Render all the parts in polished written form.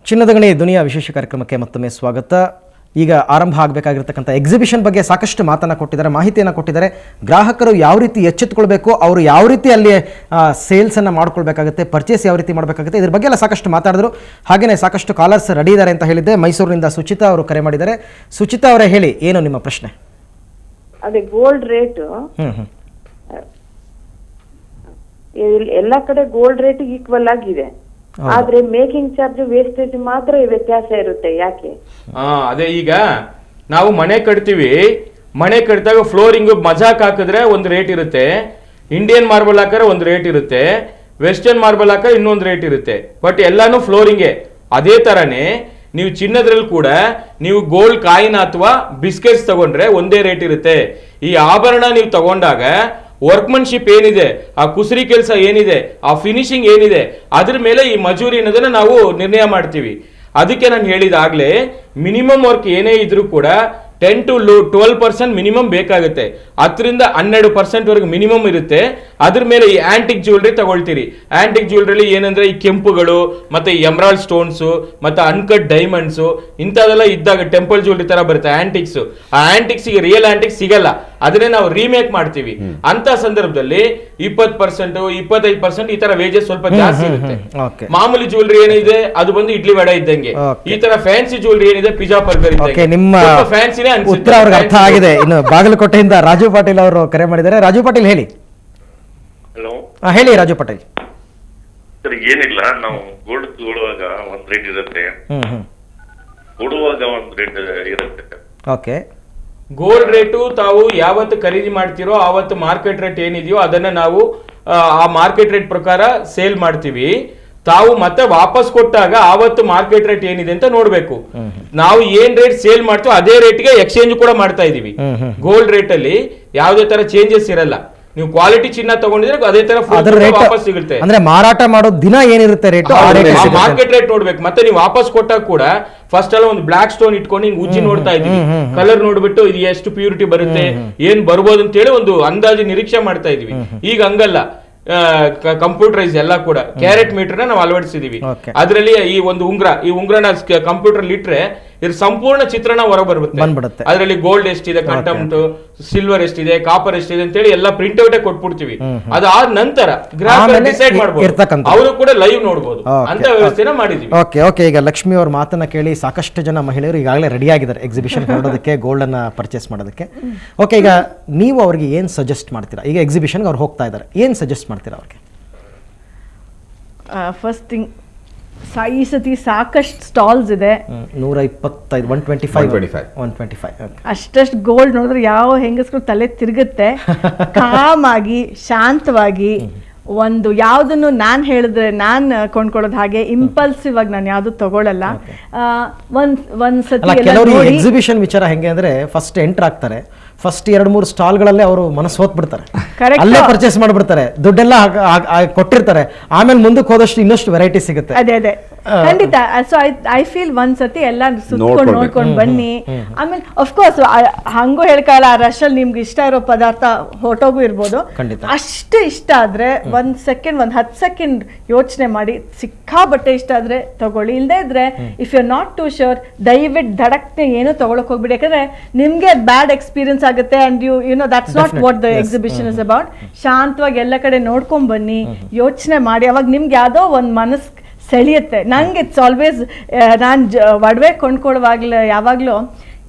ಚಿನ್ನದ ಗಣಿ ದುನಿಯಾ ವಿಶೇಷ ಕಾರ್ಯಕ್ರಮಕ್ಕೆ ಮತ್ತೊಮ್ಮೆ ಸ್ವಾಗತ. ಈಗ ಆರಂಭ ಆಗಬೇಕಾಗಿರ್ತಕ್ಕಂಥ ಎಕ್ಸಿಬಿಷನ್ ಬಗ್ಗೆ ಸಾಕಷ್ಟು ಮಾತನ್ನು ಕೊಟ್ಟಿದ್ದಾರೆ, ಮಾಹಿತಿಯನ್ನು ಕೊಟ್ಟಿದ್ದಾರೆ. ಗ್ರಾಹಕರು ಯಾವ ರೀತಿ ಎಚ್ಚೆತ್ತುಕೊಳ್ಬೇಕು, ಅವರು ಯಾವ ರೀತಿ ಅಲ್ಲಿ ಸೇಲ್ಸನ್ನು ಮಾಡ್ಕೊಳ್ಬೇಕಾಗುತ್ತೆ, ಪರ್ಚೇಸ್ ಯಾವ ರೀತಿ ಮಾಡಬೇಕಾಗುತ್ತೆ, ಇದ್ರ ಬಗ್ಗೆ ಎಲ್ಲ ಸಾಕಷ್ಟು ಮಾತಾಡಿದ್ರು. ಹಾಗೆಯೇ ಸಾಕಷ್ಟು ಕಾಲರ್ಸ್ ರೆಡಿ ಇದ್ದಾರೆ ಅಂತ ಹೇಳಿದ್ದೆ. ಮೈಸೂರಿನಿಂದ ಸುಚಿತಾ ಅವರು ಕರೆ ಮಾಡಿದ್ದಾರೆ. ಸುಚಿತಾ ಅವರೇ, ಹೇಳಿ, ಏನು ನಿಮ್ಮ ಪ್ರಶ್ನೆ? ಅದೇ ಗೋಲ್ಡ್ ರೇಟ್ ಎಲ್ಲ ಕಡೆ ಗೋಲ್ಡ್ ರೇಟ್ ಈಕ್ವಲ್ ಆಗಿದೆ, ಆದ್ರೆ ಮೇಕಿಂಗ್ ಚಾರ್ಜ್ ವೇಸ್ಟೇಜ್ ಮಾತ್ರ ವ್ಯತ್ಯಾಸ ಇರುತ್ತೆ, ಯಾಕೆ? ಅದೇ ಈಗ ನಾವು ಮನೆ ಕಟ್ತೀವಿ, ಮನೆ ಕಟ್ಟಿದಾಗ ಫ್ಲೋರಿಂಗ್ ಮಜಾಕ್ ಹಾಕಿದ್ರೆ ಒಂದು ರೇಟ್ ಇರುತ್ತೆ, ಇಂಡಿಯನ್ ಮಾರ್ಬಲ್ ಹಾಕಿದ್ರೆ ಒಂದು ರೇಟ್ ಇರುತ್ತೆ, ವೆಸ್ಟರ್ನ್ ಮಾರ್ಬಲ್ ಹಾಕಿದ್ರೆ ಇನ್ನೊಂದು ರೇಟ್ ಇರುತ್ತೆ. ಬಟ್ ಎಲ್ಲಾನು ಫ್ಲೋರಿಂಗೆ. ಅದೇ ತರನೇ ನೀವು ಚಿನ್ನದ್ರಲ್ಲಿ ಕೂಡ ನೀವು ಗೋಲ್ಡ್ ಕಾಯಿನ್ ಅಥವಾ ಬಿಸ್ಕೆಟ್ಸ್ ತಗೊಂಡ್ರೆ ಒಂದೇ ರೇಟ್ ಇರುತ್ತೆ. ಈ ಆಭರಣ ನೀವು ತಗೊಂಡಾಗ ವರ್ಕ್ಮನ್ಶಿಪ್ ಏನಿದೆ, ಆ ಕುಸರಿ ಕೆಲಸ ಏನಿದೆ, ಆ ಫಿನಿಶಿಂಗ್ ಏನಿದೆ, ಅದ್ರ ಮೇಲೆ ಈ ಮಜೂರಿ ಅನ್ನೋದನ್ನ ನಾವು ನಿರ್ಣಯ ಮಾಡ್ತೀವಿ. ಅದಕ್ಕೆ ನಾನು ಹೇಳಿದಾಗ್ಲೇ ಮಿನಿಮಮ್ ವರ್ಕ್ ಏನೇ ಇದ್ರೂ ಕೂಡ 10 to 12% ಮಿನಿಮಮ್ ಬೇಕಾಗುತ್ತೆ. 10ರಿಂದ 12% ವರೆಗೂ ಮಿನಿಮಮ್ ಇರುತ್ತೆ. ಅದ್ರ ಮೇಲೆ ಈ ಆಂಟಿಕ್ ಜ್ಯುವೆಲ್ರಿ ತಗೊಳ್ತೀರಿ. ಆಂಟಿಕ್ ಜ್ಯುವೆಲ್ರಿ ಏನಂದ್ರೆ ಈ ಕೆಂಪುಗಳು ಮತ್ತೆ ಎಮರಾಲ್ಡ್ ಸ್ಟೋನ್ಸ್ ಮತ್ತೆ ಅನ್ಕಟ್ ಡೈಮಂಡ್ಸ್ ಇಂಥದೆಲ್ಲ ಇದ್ದಾಗ ಟೆಂಪಲ್ ಜ್ಯುವೆಲ್ರಿ ತರ ಬರುತ್ತೆ ಆಂಟಿಕ್ಸ್. ಆ ಆಂಟಿಕ್ಸ್ ಗೆ ರಿಯಲ್ ಆಂಟಿಕ್ಸ್ ಸಿಗಲ್ಲ, ಅದನ್ನೇ ನಾವು ರೀಮೇಕ್ ಮಾಡ್ತೀವಿ. ಅಂತ ಸಂದರ್ಭದಲ್ಲಿ 20%, 25% ಈ ತರ ವೇಜಸ್ ಸ್ವಲ್ಪ ಜಾಸ್ತಿ ಇರುತ್ತೆ. ಮಾಮೂಲಿ ಜ್ಯುವೆಲ್ರಿ ಏನಿದೆ ಅದು ಬಂದು ಇಡ್ಲಿ ವಡೆ ಇದ್ದಂಗೆ, ಈ ತರ ಫ್ಯಾನ್ಸಿ ಜ್ಯುವೆಲ್ರಿ ಏನಿದೆ ಪಿಜ್ಜಾ ಬರ್ಗರ್ ಇದ್ದಂಗೆ ಫ್ಯಾನ್ಸಿ. ಉತ್ತರ ಅವ್ರಿಗೆ ಅರ್ಥ ಆಗಿದೆ. ಇನ್ನು ಬಾಗಲಕೋಟೆಯಿಂದ ರಾಜು ಪಾಟೀಲ್ ಅವರು ಕರೆ ಮಾಡಿದ್ದಾರೆ. ರಾಜು ಪಾಟೀಲ್, ಹೇಳಿ. ಹಲೋ, ಹೇಳಿ ರಾಜು ಪಾಟೀಲ್. ಸರ್, ಏನಿಲ್ಲ, ನಾವು ಗೋಲ್ಡ್ ತಗೊಳ್ಳುವಾಗ ಒಂದ್ ರೇಟ್ ಇರುತ್ತೆ, ಕೊಡುವಾಗ ಒಂದ್ ರೇಟ್ ಇರುತ್ತೆ. ಓಕೆ. ಗೋಲ್ಡ್ ರೇಟು ತಾವು ಯಾವತ್ತು ಖರೀದಿ ಮಾಡ್ತಿರೋ ಆವತ್ತು ಮಾರ್ಕೆಟ್ ರೇಟ್ ಏನಿದೆಯೋ ಅದನ್ನ ನಾವು ಆ ಮಾರ್ಕೆಟ್ ರೇಟ್ ಪ್ರಕಾರ ಸೇಲ್ ಮಾಡ್ತೀವಿ. ತಾವು ಮತ್ತೆ ವಾಪಸ್ ಕೊಟ್ಟಾಗ ಆವತ್ತು ಮಾರ್ಕೆಟ್ ರೇಟ್ ಏನಿದೆ ಅಂತ ನೋಡ್ಬೇಕು. ನಾವು ಏನ್ ರೇಟ್ ಸೇಲ್ ಮಾಡ್ತೀವೋ ಅದೇ ರೇಟ್ಗೆ ಎಕ್ಸ್ಚೇಂಜ್ ಕೂಡ ಮಾಡ್ತಾ ಇದೀವಿ. ಗೋಲ್ಡ್ ರೇಟ್ ಅಲ್ಲಿ ಯಾವುದೇ ತರ ಚೇಂಜಸ್ ಇರಲ್ಲ. ನೀವು ಕ್ವಾಲಿಟಿ ಚಿನ್ನ ತಗೊಂಡಿದ್ರೆ ಅದೇ ತರ ವಾಪಸ್ ಸಿಗುತ್ತೆ. ಅಂದ್ರೆ ಮಾರಾಟ ಮಾಡೋ ದಿನ ಏನಿರುತ್ತೆ ರೇಟ್, ಮಾರ್ಕೆಟ್ ರೇಟ್ ನೋಡ್ಬೇಕು. ಮತ್ತೆ ನೀವು ವಾಪಸ್ ಕೊಟ್ಟಾಗ ಕೂಡ ಫಸ್ಟ್ ಎಲ್ಲ ಒಂದು ಬ್ಲಾಕ್ ಸ್ಟೋನ್ ಇಟ್ಕೊಂಡು ಹಿಂಗ್ ಉಜ್ಜಿ ನೋಡ್ತಾ ಇದೀವಿ, ಕಲರ್ ನೋಡ್ಬಿಟ್ಟು ಇದು ಎಷ್ಟು ಪ್ಯೂರಿಟಿ ಬರುತ್ತೆ, ಏನ್ ಬರ್ಬೋದು ಅಂತ ಹೇಳಿ ಒಂದು ಅಂದಾಜು ನಿರೀಕ್ಷೆ ಮಾಡ್ತಾ ಇದೀವಿ. ಈಗ ಹಂಗಲ್ಲ, ಕಂಪ್ಯೂಟರೈಸ್ ಎಲ್ಲ ಕೂಡ ಕ್ಯಾರೆಟ್ ಮೀಟರ್ ನಾವು ಅಳವಡಿಸಿದೀವಿ. ಅದರಲ್ಲಿ ಈ ಉಂಗ್ರನ ಕಂಪ್ಯೂಟರ್ ಇಟ್ರೆ ಇದ್ರ ಸಂಪೂರ್ಣ ಚಿತ್ರಣ ಹೊರ ಬರುತ್ತೆ. ಅದರಲ್ಲಿ ಗೋಲ್ಡ್ ಎಷ್ಟಿದೆ, ಕಂಟೆಂಟ್ ಸಿಲ್ವರ್ ಎಷ್ಟಿದೆ, ಕಾಪರ್ ಎಷ್ಟಿದೆ ಅಂತ ಹೇಳಿ ಎಲ್ಲ ಪ್ರಿಂಟ್ ಔಟ್ ಕೊಟ್ಬಿಡ್ತೀವಿ. ಅದಾದ ನಂತರ ಗ್ರಾಹಕರು ಡಿಸೈಡ್ ಮಾಡಬಹುದು, ಅವರು ಕೂಡ ಲೈವ್ ನೋಡಬಹುದು ಅಂತ ವ್ಯವಸ್ಥೆನ ಮಾಡಿದೀವಿ. ಓಕೆ. ಈಗ ಲಕ್ಷ್ಮಿ ಅವ್ರ ಮಾತನ್ನ ಕೇಳಿ ಸಾಕಷ್ಟು ಜನ ಮಹಿಳೆಯರು ಈಗಾಗಲೇ ರೆಡಿ ಆಗಿದ್ದಾರೆ ಎಕ್ಸಿಬಿಷನ್ ಹೊರಡೋದಕ್ಕೆ, ಗೋಲ್ಡ್ ಅನ್ನ ಪರ್ಚೇಸ್ ಮಾಡೋದಕ್ಕೆ. ಓಕೆ, ಈಗ ನೀವು ಅವ್ರಿಗೆ ಏನ್ ಸಜೆಸ್ಟ್ ಮಾಡ್ತೀರಾ? ಈಗ ಎಕ್ಸಿಬಿಷನ್ ಅವ್ರು ಹೋಗ್ತಾ ಇದ್ದಾರೆ, ಏನ್ ಸಜೆಸ್ಟ್ ಮಾಡ್ತೀರಾ ಅವ್ರಿಗೆ? ಫಸ್ಟ್ ಥಿಂಗ್, ಈ ಸತಿ ಸಾಕಷ್ಟು ಸ್ಟಾಲ್ಸ್ ಇದೆ. 125, 125 ಅಷ್ಟಷ್ಟು ಗೋಲ್ಡ್ ನೋಡಿದ್ರೆ ಯಾವ ಹೆಂಗಸ್ರು ತಲೆ ತಿರುಗುತ್ತೆ. ಕಾಮಾಗಿ ಶಾಂತವಾಗಿ ಒಂದು ಯಾವುದನ್ನು ನಾನು ಹೇಳಿದ್ರೆ ನಾನು ಕೊಂಡ್ಕೊಳ್ಳೋದು ಹಾಗೆ ಇಂಪಲ್ಸಿವ್ ಆಗಿ ನಾನು ಯಾವ್ದು ತಗೊಳ್ಳಲ್ಲ. ಒಂದ್ಸತಿ ಎಕ್ಸಿಬಿಷನ್ ವಿಚಾರ ಹೆಂಗೆ ಅಂದ್ರೆ ಫಸ್ಟ್ ಎಂಟರ್ ಆಗ್ತಾರೆ, ಫಸ್ಟ್ 2-3 ಸ್ಟಾಲ್ಗಳಲ್ಲೇ ಅವರು ಮನಸ್ಸು ಹೋಗ್ಬಿಡ್ತಾರೆ, ಅಲ್ಲೇ ಪರ್ಚೇಸ್ ಮಾಡ್ಬಿಡ್ತಾರೆ, ದುಡ್ಡೆಲ್ಲ ಕೊಟ್ಟಿರ್ತಾರೆ. ಆಮೇಲೆ ಮುಂದಕ್ಕೆ ಹೋದಷ್ಟು ಇನ್ನಷ್ಟು ವೆರೈಟಿ ಸಿಗುತ್ತೆ. ಅದೇ ಖಂಡಿತ. ಸೊ ಐ ಫೀಲ್ ಒಂದ್ಸತಿ ಎಲ್ಲ ಸುತ್ಕೊಂಡು ನೋಡ್ಕೊಂಡು ಬನ್ನಿ. ಆಮೇಲೆ ಅಫ್ಕೋರ್ಸ್ ಹಂಗೂ ಹೇಳ್ಕಲ್ಲ, ಆ ರಶಲ್ಲಿ ನಿಮ್ಗೆ ಇಷ್ಟ ಇರೋ ಪದಾರ್ಥ ಹೊರಟೋಗೂ ಇರ್ಬೋದು. ಅಷ್ಟು ಇಷ್ಟ ಆದ್ರೆ ಒಂದ್ 10 ಸೆಕೆಂಡ್ ಯೋಚನೆ ಮಾಡಿ, ಸಿಕ್ಕಾಬಟ್ಟೆ ಇಷ್ಟ ಆದ್ರೆ ತಗೊಳ್ಳಿ. ಇಲ್ದೇ ಇದ್ರೆ if you not too sure, ದಯವಿಟ್ಟು ಧಡಕ್ನೆ ಏನು ತಗೊಳಕ್ ಹೋಗ್ಬಿಡಿ. ಯಾಕಂದ್ರೆ ನಿಮ್ಗೆ ಬ್ಯಾಡ್ ಎಕ್ಸ್ಪೀರಿಯನ್ಸ್ ಆಗುತ್ತೆ. And you know that's not what the exhibition is about. ಶಾಂತವಾಗಿ ಎಲ್ಲ ಕಡೆ ನೋಡ್ಕೊಂಡ್ ಬನ್ನಿ, ಯೋಚನೆ ಮಾಡಿ. ಅವಾಗ ನಿಮ್ಗೆ ಯಾವ್ದೋ ಒಂದ್ ಮನಸ್ ಸೆಳೆಯುತ್ತೆ. ನಂಗೆ ಇಟ್ಸ್ ಆಲ್ವೇಸ್, ನಾನು ಒಡವೆ ಕೊಂಡ್ಕೊಳ್ಳುವಾಗ್ಲೂ ಯಾವಾಗ್ಲೂ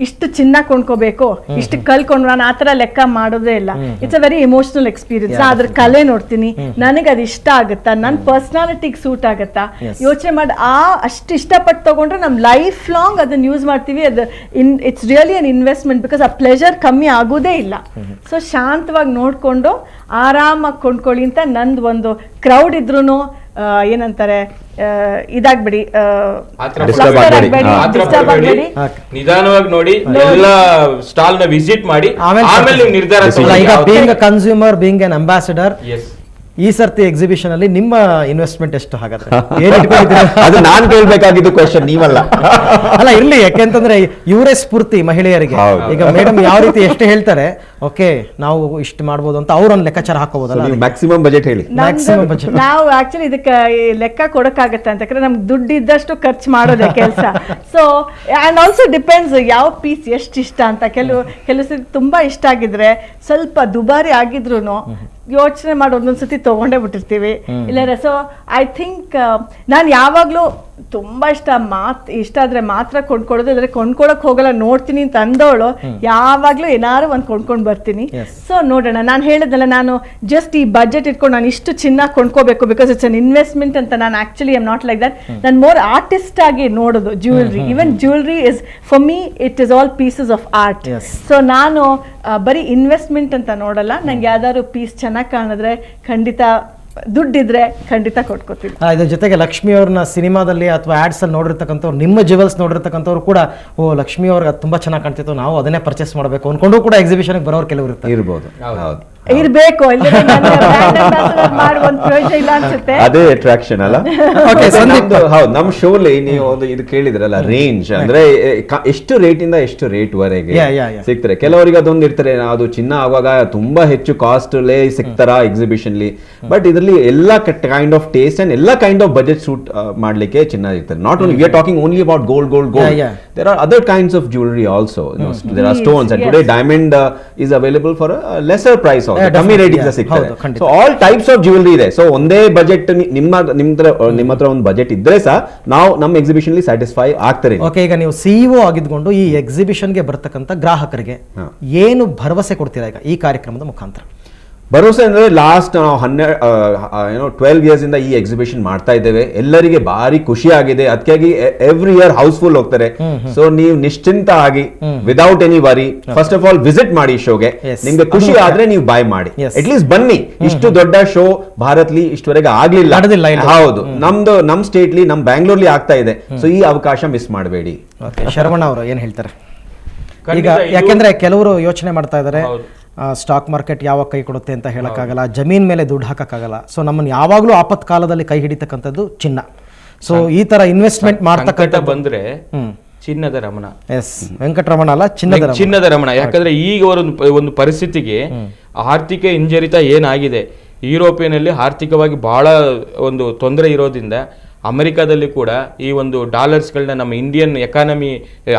ಇಷ್ಟು ಚಿನ್ನ ಕೊಂಡ್ಕೋಬೇಕು, ಇಷ್ಟು ಕಲ್ಕೊಂಡು ನಾನು ಆ ಥರ ಲೆಕ್ಕ ಮಾಡೋದೇ ಇಲ್ಲ. It's a very emotional experience. ಅದ್ರ ಕಲೆ ನೋಡ್ತೀನಿ, ನನಗೆ ಅದು ಇಷ್ಟ ಆಗುತ್ತಾ, ನನ್ನ ಪರ್ಸನಾಲಿಟಿಗೆ ಸೂಟ್ ಆಗುತ್ತಾ ಯೋಚನೆ ಮಾಡಿ ಅಷ್ಟು ಇಷ್ಟಪಟ್ಟು ತಗೊಂಡ್ರೆ ನಮ್ಮ ಲೈಫ್ ಲಾಂಗ್ ಅದನ್ನ ಯೂಸ್ ಮಾಡ್ತೀವಿ. ಅದು it's really an investment, because ಆ ಪ್ಲೆಜರ್ ಕಮ್ಮಿ ಆಗೋದೇ ಇಲ್ಲ. ಸೊ ಶಾಂತವಾಗಿ ನೋಡ್ಕೊಂಡು ಆರಾಮಾಗಿ ಕೊಂಡ್ಕೊಳ್ಳಿ ಅಂತ ನಂದು ಒಂದು. ಕ್ರೌಡ್ ಇದ್ರೂ ಏನಂತಾರೆ, ಇದಾಗ್ಬಿಡಿ, ನಿಧಾನವಾಗಿ ನೋಡಿ, ಎಲ್ಲ ಸ್ಟಾಲ್ ನ ವಿಸಿಟ್ ಮಾಡಿ ಆಮೇಲೆ ನೀವು ನಿರ್ಧಾರ. Being a consumer, being an ambassador, ಈ ಸರ್ತಿ ಎಕ್ಸಿಬಿಷನ್ ಅಲ್ಲಿ ನಿಮ್ಮ ಇನ್ವೆಸ್ಟ್ಮೆಂಟ್ ಎಷ್ಟು ಹಾಗಾದ್ರೆ? ಅದು ನಾನ್ ಕೇಳ್ಬೇಕಾಗಿದ್ದು ಕ್ವೆಶ್ಚನ್, ನೀವಲ್ಲ. ಅಲ್ಲ, ಇರ್ಲಿ, ಯಾಕೆಂತಂದ್ರೆ ಇವರೇ ಸ್ಫೂರ್ತಿ ಮಹಿಳೆಯರಿಗೆ. ಈಗ ಮೇಡಮ್ ಯಾವ ರೀತಿ ಎಷ್ಟು ಹೇಳ್ತಾರೆ, ಓಕೆ ನಾವು ಇಷ್ಟು ಮಾಡ್ಬೋದು ಅಂತ ಅವ್ರೊಂದು ಲೆಕ್ಕಾಚಾರ ಹಾಕೋಬೋದಲ್ಲ. ನೀವು ಮ್ಯಾಕ್ಸಿಮಮ್ ಬಜೆಟ್ ಹೇಳಿ. Maximum budget. ನಾವು ಆಕ್ಚುಲಿ ಇದಕ್ಕೆ ಈ ಲೆಕ್ಕ ಕೊಡಕ್ಕಾಗತ್ತೆ ಅಂತ ಯಾಕಂದ್ರೆ ನಮ್ಗೆ ದುಡ್ಡು ಇದ್ದಷ್ಟು ಖರ್ಚು ಮಾಡೋದೇ ಕೆಲಸ. ಸೊ ಅಂಡ್ ಆಲ್ಸೋ ಡಿಪೆಂಡ್ಸ್ ಯಾವ ಪೀಸ್ ಎಷ್ಟು ಇಷ್ಟ ಅಂತ. ಕೆಲವು ಸತಿ ತುಂಬಾ ಇಷ್ಟ ಆಗಿದ್ರೆ ಸ್ವಲ್ಪ ದುಬಾರಿ ಆಗಿದ್ರು ಯೋಚನೆ ಮಾಡಿ ಒಂದೊಂದ್ಸತಿ ತಗೊಂಡೇ ಬಿಟ್ಟಿರ್ತೀವಿ ಇಲ್ಲಾರೆ. ಸೊ ಐ ಥಿಂಕ್ ನಾನು ಯಾವಾಗ್ಲೂ ತುಂಬಾ ಇಷ್ಟ ಆದ್ರೆ ಮಾತ್ರ ಕೊಂಡ್ಕೊಡೋದು, ಇದ್ರೆ ಕೊಂಡ್ಕೊಳಕ್ ಹೋಗಲ್ಲ, ನೋಡ್ತೀನಿ ಅಂತ ಅಂದವಳು ಯಾವಾಗ್ಲೂ ಏನಾರು ಒಂದ್ ಕೊಂಡ್ಕೊಂಡ್ ಬರ್ತೀನಿ. ಸೊ ನೋಡೋಣ, ನಾನು ಹೇಳಿದ್ನಲ್ಲ, ನಾನು ಜಸ್ಟ್ ಈ ಬಜೆಟ್ ಇಟ್ಕೊಂಡು ನಾನು ಇಷ್ಟು ಚಿನ್ನ ಕೊಂಡ್ಕೋಬೇಕು ಬಿಕಾಸ್ ಇಟ್ಸ್ ಅನ್ ಇನ್ವೆಸ್ಟ್ಮೆಂಟ್ ಅಂತ. ನಾನು actually I am not like that. ನಾನು ಮೋರ್ ಆರ್ಟಿಸ್ಟ್ ಆಗಿ ನೋಡೋದು jewellery. Even jewellery is for me it is all pieces of art. So ನಾನು ಬರೀ ಇನ್ವೆಸ್ಟ್ಮೆಂಟ್ ಅಂತ ನೋಡಲ್ಲ. ನಂಗೆ ಯಾವ್ದಾದ್ರು ಪೀಸ್ ಚೆನ್ನಾಗಿ ಕಾಣಿದ್ರೆ ಖಂಡಿತ, ದುಡ್ಡಿದ್ರೆ ಖಂಡಿತ ಕೊಟ್ಕೋತೀವಿ. ಇದ್ರ ಜೊತೆಗೆ ಲಕ್ಷ್ಮಿ ಅವ್ರನ್ನ ಸಿನಿಮಾದಲ್ಲಿ ಅಥವಾ ಆಡ್ಸ್ ಅಲ್ಲಿ ನೋಡಿರ್ತಕ್ಕಂಥವ್ರು, ನಿಮ್ಮ ಜ್ಯುವೆಲ್ಸ್ ನೋಡಿರ್ತಕ್ಕಂಥವ್ರು ಕೂಡ ಓ ಲಕ್ಷ್ಮಿ ಅವ್ರಿಗೆ ಅದು ತುಂಬಾ ಚೆನ್ನಾಗಿ ಕಾಣ್ತಿತ್ತು, ನಾವು ಅದನ್ನೇ ಪರ್ಚೇಸ್ ಮಾಡಬೇಕು ಅನ್ಕೊಂಡು ಕೂಡ ಎಕ್ಸಿಬಿಷನ್ ಬರೋರು ಕೆಲವರು ಇರ್ಬೋದು. ಹೌದು, ಇರ್ಬೇಕು, ಮಾಡುವಂತ ಪ್ರಯೋಜನ ಇಲ್ಲ ಅನ್ಸುತ್ತೆ. ಅದೇ ಅಟ್ರಾಕ್ಷನ್ ಅಲ್ಲ. ಹೌದು, ನಮ್ ಶೋಲಿ ನೀವು ಒಂದು ಇದು ಕೇಳಿದ್ರಲ್ಲ, ರೇಂಜ್ ಅಂದ್ರೆ ಎಷ್ಟು ರೇಟ್ ಇಂದ ಎಷ್ಟು ರೇಟ್ ವರೆಗೆ ಸಿಗ್ತಾರೆ. ಕೆಲವರಿಗೆ ಅದೊಂದು ಇರ್ತಾರೆ, ಅದು ಚಿನ್ನ ಆಗುವಾಗ ತುಂಬಾ ಹೆಚ್ಚು ಕಾಸ್ಟ್ ಸಿಗ್ತಾರ ಎಕ್ಸಿಬಿಷನ್ಲಿ. ಬಟ್ ಇದರಲ್ಲಿ ಎಲ್ಲಾ ಕೈಂಡ್ ಆಫ್ ಟೇಸ್ಟ್ ಅಂಡ್ ಎಲ್ಲಾ ಕೈಂಡ್ ಆಫ್ ಬಜೆಟ್ ಸೂಟ್ ಮಾಡ್ಲಿಕ್ಕೆ ಚಿನ್ನ ಇರ್ತಾರೆ. Not only we are talking only about gold. There are other kinds of jewelry also. There are stones, and today diamond is available for a lesser price also. ಕಮ್ಮಿ rating ಸಿಗ್ತದೆ. So all types of jewellery ಇದೆ. So ಒಂದೇ budget ನಿಮ್ಮ ಹತ್ರ ಒಂದು budget ಇದ್ರೆ ಸಹ ನಾವು ನಮ್ಮ ಎಕ್ಸಿಬಿಷನ್ ಅಲ್ಲಿ ಸ್ಯಾಟಿಸ್ಫೈ ಆಗ್ತಾರೆ. ಓಕೆ, ಈಗ ನೀವು ಸಿಇಒ ಆಗಿದ್ಕೊಂಡು ಈ ಎಕ್ಸಿಬಿಷನ್ಗೆ ಬರ್ತಕ್ಕಂಥ ಗ್ರಾಹಕರಿಗೆ ಏನು ಭರವಸೆ ಕೊಡ್ತೀರಾ ಈಗ ಈ ಕಾರ್ಯಕ್ರಮದ ಮುಖಾಂತರ? ಭರವಸೆ ಅಂದ್ರೆ ಲಾಸ್ಟ್ ನಾವು 12 ಇಯರ್ಸ್ ಇಂದ ಈ ಎಕ್ಸಿಬಿಷನ್ ಮಾಡ್ತಾ ಇದ್ದೇವೆ. ಎಲ್ಲರಿಗೆ ಭಾರಿ ಖುಷಿ ಆಗಿದೆ. ಅದಕ್ಕಾಗಿ ಎವ್ರಿ ಇಯರ್ ಹೌಸ್ಫುಲ್ ಹೋಗ್ತಾರೆ. ಸೊ ನೀವು ನಿಶ್ಚಿಂತ ಆಗಿ without any worry first of all visit ಮಾಡಿ ಶೋಗೆ. ನಿಮ್ಗೆ ಖುಷಿ ಆದ್ರೆ ನೀವು ಬೈ ಮಾಡಿ, ಅಟ್ ಲೀಸ್ಟ್ ಬನ್ನಿ. ಇಷ್ಟು ದೊಡ್ಡ ಶೋ ಭಾರತ್ಲಿ ಇಷ್ಟವರೆಗೆ ಆಗ್ಲಿಲ್ಲ. ಹೌದು, ನಮ್ ಸ್ಟೇಟ್ಲಿ, ನಮ್ ಬ್ಯಾಂಗ್ಳೂರ್ಲಿ ಆಗ್ತಾ ಇದೆ. ಸೊ ಈ ಅವಕಾಶ ಮಿಸ್ ಮಾಡಬೇಡಿ. ಶರವಣ ಅವರು ಏನ್ ಹೇಳ್ತಾರೆ ಈಗ? ಯಾಕೆಂದ್ರೆ ಕೆಲವರು ಯೋಚನೆ ಮಾಡ್ತಾ ಇದ್ದಾರೆ, ಸ್ಟಾಕ್ ಮಾರ್ಕೆಟ್ ಯಾವಾಗ ಕೈ ಕೊಡುತ್ತೆ ಅಂತ ಹೇಳಕ್ಕಾಗಲ್ಲ, ಜಮೀನ್ ಮೇಲೆ ದುಡ್ಡು ಹಾಕಕ್ಕಾಗಲ್ಲ. ಸೊ ನಮ್ಮನ್ನು ಯಾವಾಗಲೂ ಆಪತ್ಕಾಲದಲ್ಲಿ ಕೈ ಹಿಡಿತಕ್ಕಂಥದ್ದು ಚಿನ್ನ. ಸೊ ಈ ತರ ಇನ್ವೆಸ್ಟ್ಮೆಂಟ್ ಮಾಡ್ತಕ್ಕಂಥ ಬಂದ್ರೆ ಚಿನ್ನದ ರಮಣ. ಎಸ್, ವೆಂಕಟರಮಣ ಅಲ್ಲ, ಚಿನ್ನದ ರಮಣ. ಯಾಕಂದ್ರೆ ಈಗ ಒಂದು ಪರಿಸ್ಥಿತಿಗೆ ಆರ್ಥಿಕ ಹಿಂಜರಿತ ಏನಾಗಿದೆ, ಯುರೋಪಿಯನಲ್ಲಿ ಆರ್ಥಿಕವಾಗಿ ಬಹಳ ಒಂದು ತೊಂದರೆ ಇರೋದ್ರಿಂದ ಅಮೆರಿಕಾದಲ್ಲಿ ಕೂಡ ಈ ಒಂದು ಡಾಲರ್ಸ್ಗಳನ್ನ ನಮ್ಮ ಇಂಡಿಯನ್ ಎಕಾನಮಿ,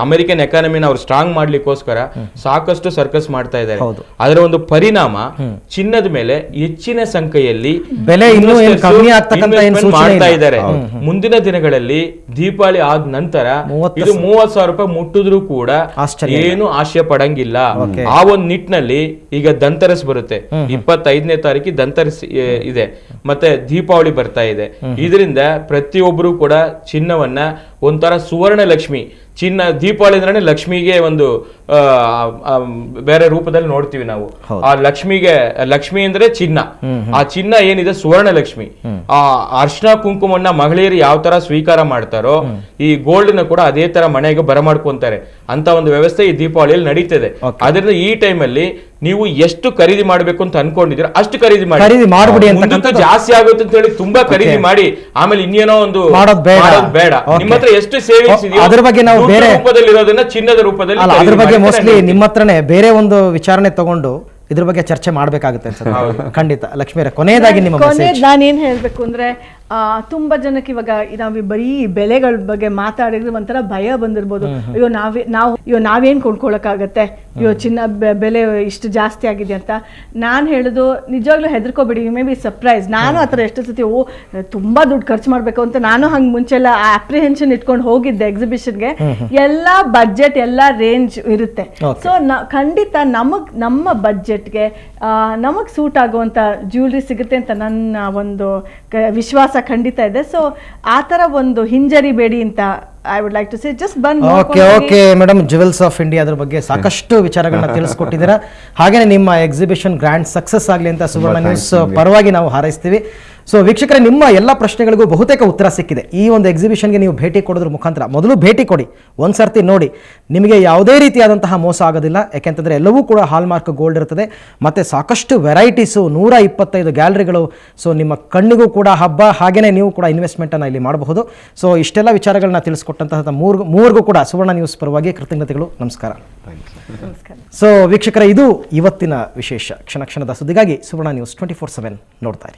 ಅಮೆರಿಕನ್ ಎಕಾನಮಿನ ಅವ್ರು ಸ್ಟ್ರಾಂಗ್ ಮಾಡ್ಲಿಕ್ಕೋಸ್ಕರ ಸಾಕಷ್ಟು ಸರ್ಕಸ್ ಮಾಡ್ತಾ ಇದ್ದಾರೆ. ಅದರ ಒಂದು ಪರಿಣಾಮ ಚಿನ್ನದ ಮೇಲೆ ಹೆಚ್ಚಿನ ಸಂಖ್ಯೆಯಲ್ಲಿ ಬೆಲೆ ಮಾಡ್ತಾ ಇದ್ದಾರೆ. ಮುಂದಿನ ದಿನಗಳಲ್ಲಿ ದೀಪಾವಳಿ ಆದ ನಂತರ ಇದು 30,000 ರೂಪಾಯಿ ಮುಟ್ಟಿದ್ರು ಕೂಡ ಏನು ಆಶ್ಚರ್ಯ ಪಡಂಗಿಲ್ಲ. ಆ ಒಂದು ನಿಟ್ಟಿನಲ್ಲಿ ಈಗ ದಂತರಸ್ ಬರುತ್ತೆ, 25ನೇ ತಾರೀಕಿಗೆ ದಂತರಸ್ ಇದೆ, ಮತ್ತೆ ದೀಪಾವಳಿ ಬರ್ತಾ ಇದೆ. ಇದರಿಂದ ಪ್ರತಿಯೊಬ್ಬರು ಕೂಡ ಚಿನ್ನವನ್ನ ಒಂಥರ ಸುವರ್ಣ ಲಕ್ಷ್ಮಿ, ಚಿನ್ನ ದೀಪಾವಳಿ ಅಂದ್ರೆ ಲಕ್ಷ್ಮಿಗೆ ಒಂದು ಬೇರೆ ರೂಪದಲ್ಲಿ ನೋಡ್ತೀವಿ ನಾವು. ಆ ಲಕ್ಷ್ಮಿ ಅಂದ್ರೆ ಚಿನ್ನ. ಆ ಚಿನ್ನ ಏನಿದೆ ಸುವರ್ಣ ಲಕ್ಷ್ಮಿ. ಆ ಅರ್ಶನ ಕುಂಕುಮನ್ನ ಮಹಿಳೆಯರು ಯಾವ ತರ ಸ್ವೀಕಾರ ಮಾಡ್ತಾರೋ ಈ ಗೋಲ್ಡ್ ನ ಕೂಡ ಅದೇ ತರ ಮನೆಗೆ ಬರಮಾಡ್ಕೊಂತಾರೆ ಅಂತ ಒಂದು ವ್ಯವಸ್ಥೆ ಈ ದೀಪಾವಳಿಯಲ್ಲಿ ನಡೀತದೆ. ಅದರಿಂದ ಈ ಟೈಮ್ ಅಲ್ಲಿ ನೀವು ಎಷ್ಟು ಖರೀದಿ ಮಾಡ್ಬೇಕು ಅಂತ ಅನ್ಕೊಂಡಿದ್ದೀರಾ ಅಷ್ಟು ಖರೀದಿ ಮಾಡಿ. ಜಾಸ್ತಿ ಆಗುತ್ತೆ ಅಂತ ಹೇಳಿ ತುಂಬಾ ಖರೀದಿ ಮಾಡಿ ಆಮೇಲೆ ಇನ್ನೇನೋ ಒಂದು ಮಾಡೋದು ಬೇಡ. ನಿಮ್ಮ ಹತ್ರ ಎಷ್ಟು ಸೇವಿಂಗ್ಸ್ ಇದೆಯೋ ಅದ್ರ ಬಗ್ಗೆ ನಾವು ಬೇರೆ ರೂಪದಲ್ಲಿರೋದನ್ನ ಚಿನ್ನದ ರೂಪದಲ್ಲಿ ಅದ್ರ ಬಗ್ಗೆ ಮೋಸ್ಟ್ಲಿ ನಿಮ್ಮ ಹತ್ರನೇ ಬೇರೆ ಒಂದು ವಿಚಾರಣೆ ತಗೊಂಡು ಇದ್ರ ಬಗ್ಗೆ ಚರ್ಚೆ ಮಾಡ್ಬೇಕಾಗುತ್ತೆ ಅನ್ಸುತ್ತೆ. ಖಂಡಿತ. ಲಕ್ಷ್ಮೀರ, ಕೊನೆಯದಾಗಿ ನಿಮ್ಮ ಮೆಸೇಜ್. ನಾನೇನ್ ಹೇಳ್ಬೇಕು ಅಂದ್ರೆ ತುಂಬಾ ಜನಕ್ಕೆ ಇವಾಗ ನಾವು ಬರೀ ಬೆಲೆಗಳ ಬಗ್ಗೆ ಮಾತಾಡಿದ್ರೆ ಒಂಥರ ಭಯ ಬಂದಿರ್ಬೋದು. ನಾವೇನ್ ಕೊಂಡ್ಕೊಳಕ್ಕಾಗತ್ತೆ, ಚಿನ್ನ ಬೆಲೆ ಇಷ್ಟು ಜಾಸ್ತಿ ಆಗಿದೆ ಅಂತ. ನಾನು ಹೇಳುದು ನಿಜವಾಗ್ಲೂ ಹೆದರ್ಕೋಬೇಡಿ, ಯು ಮೇ ಬಿ ಸರ್ಪ್ರೈಸ್. ನಾನು ಆ ಥರ ಎಷ್ಟು ಸತಿ ತುಂಬಾ ದುಡ್ಡು ಖರ್ಚು ಮಾಡ್ಬೇಕು ಅಂತ ನಾನು ಹಂಗೆ ಮುಂಚೆಲ್ಲ ಅಪ್ರಿಹೆನ್ಷನ್ ಇಟ್ಕೊಂಡು ಹೋಗಿದ್ದೆ ಎಕ್ಸಿಬಿಷನ್ಗೆ. ಎಲ್ಲಾ ಬಡ್ಜೆಟ್, ಎಲ್ಲಾ ರೇಂಜ್ ಇರುತ್ತೆ. ಸೊ ಖಂಡಿತ ನಮ್ಮ ಬಡ್ಜೆಟ್ಗೆ ನಮಗ್ ಸೂಟ್ ಆಗುವಂತ ಜ್ಯುವೆಲ್ರಿ ಸಿಗುತ್ತೆ ಅಂತ ನನ್ನ ಒಂದು ವಿಶ್ವಾಸ ಖಂಡಿತ ಇದೆ. ಸೊ ಆ ತರ ಒಂದು ಹಿಂಜರಿಬೇಡಿ ಅಂತ I would like to say. Just ಬಂದು okay madam, jewels of India ಅದ್ರ ಬಗ್ಗೆ ಸಾಕಷ್ಟು ವಿಚಾರಗಳನ್ನ ತಿಳಿಸ್ಕೊಟ್ಟಿದ್ದೀರಾ. ಹಾಗೇನೆ ನಿಮ್ಮ ಎಕ್ಸಿಬಿಷನ್ ಗ್ರ್ಯಾಂಡ್ ಸಕ್ಸಸ್ ಆಗಲಿ ಅಂತ ಸುವರ್ಣ ನ್ಯೂಸ್ ಪರವಾಗಿ ನಾವು ಹಾರೈಸ್ತೀವಿ. ಸೊ ವೀಕ್ಷಕರೇ, ನಿಮ್ಮ ಎಲ್ಲ ಪ್ರಶ್ನೆಗಳಿಗೂ ಬಹುತೇಕ ಉತ್ತರ ಸಿಕ್ಕಿದೆ. ಈ ಒಂದು ಎಕ್ಸಿಬಿಷನ್ಗೆ ನೀವು ಭೇಟಿ ಕೊಡೋದ್ರ ಮುಖಾಂತರ ಮೊದಲು ಭೇಟಿ ಕೊಡಿ, ಒಂದು ಸರ್ತಿ ನೋಡಿ, ನಿಮಗೆ ಯಾವುದೇ ರೀತಿಯಾದಂತಹ ಮೋಸ ಆಗೋದಿಲ್ಲ. ಯಾಕೆಂತಂದರೆ ಎಲ್ಲವೂ ಕೂಡ ಹಾಲ್ಮಾರ್ಕ್ ಗೋಲ್ಡ್ ಇರ್ತದೆ, ಮತ್ತು ಸಾಕಷ್ಟು ವೆರೈಟೀಸು, 125 ಗ್ಯಾಲರಿಗಳು. ಸೊ ನಿಮ್ಮ ಕಣ್ಣಿಗೂ ಕೂಡ ಹಬ್ಬ, ಹಾಗೆಯೇ ನೀವು ಕೂಡ ಇನ್ವೆಸ್ಟ್ಮೆಂಟನ್ನು ಇಲ್ಲಿ ಮಾಡಬಹುದು. ಸೊ ಇಷ್ಟೆಲ್ಲ ವಿಚಾರಗಳನ್ನ ತಿಳಿಸ್ಕೊಟ್ಟಂತಹ ಮೂವರಿಗೂ ಕೂಡ ಸುವರ್ಣ ನ್ಯೂಸ್ ಪರವಾಗಿ ಕೃತಜ್ಞತೆಗಳು. ನಮಸ್ಕಾರ. ಸೊ ವೀಕ್ಷಕರೇ, ಇದು ಇವತ್ತಿನ ವಿಶೇಷ. ಕ್ಷಣ ಕ್ಷಣದ ಸುದ್ದಿಗಾಗಿ ಸುವರ್ಣ ನ್ಯೂಸ್ 24/7 ನೋಡ್ತಾ ಇರಿ.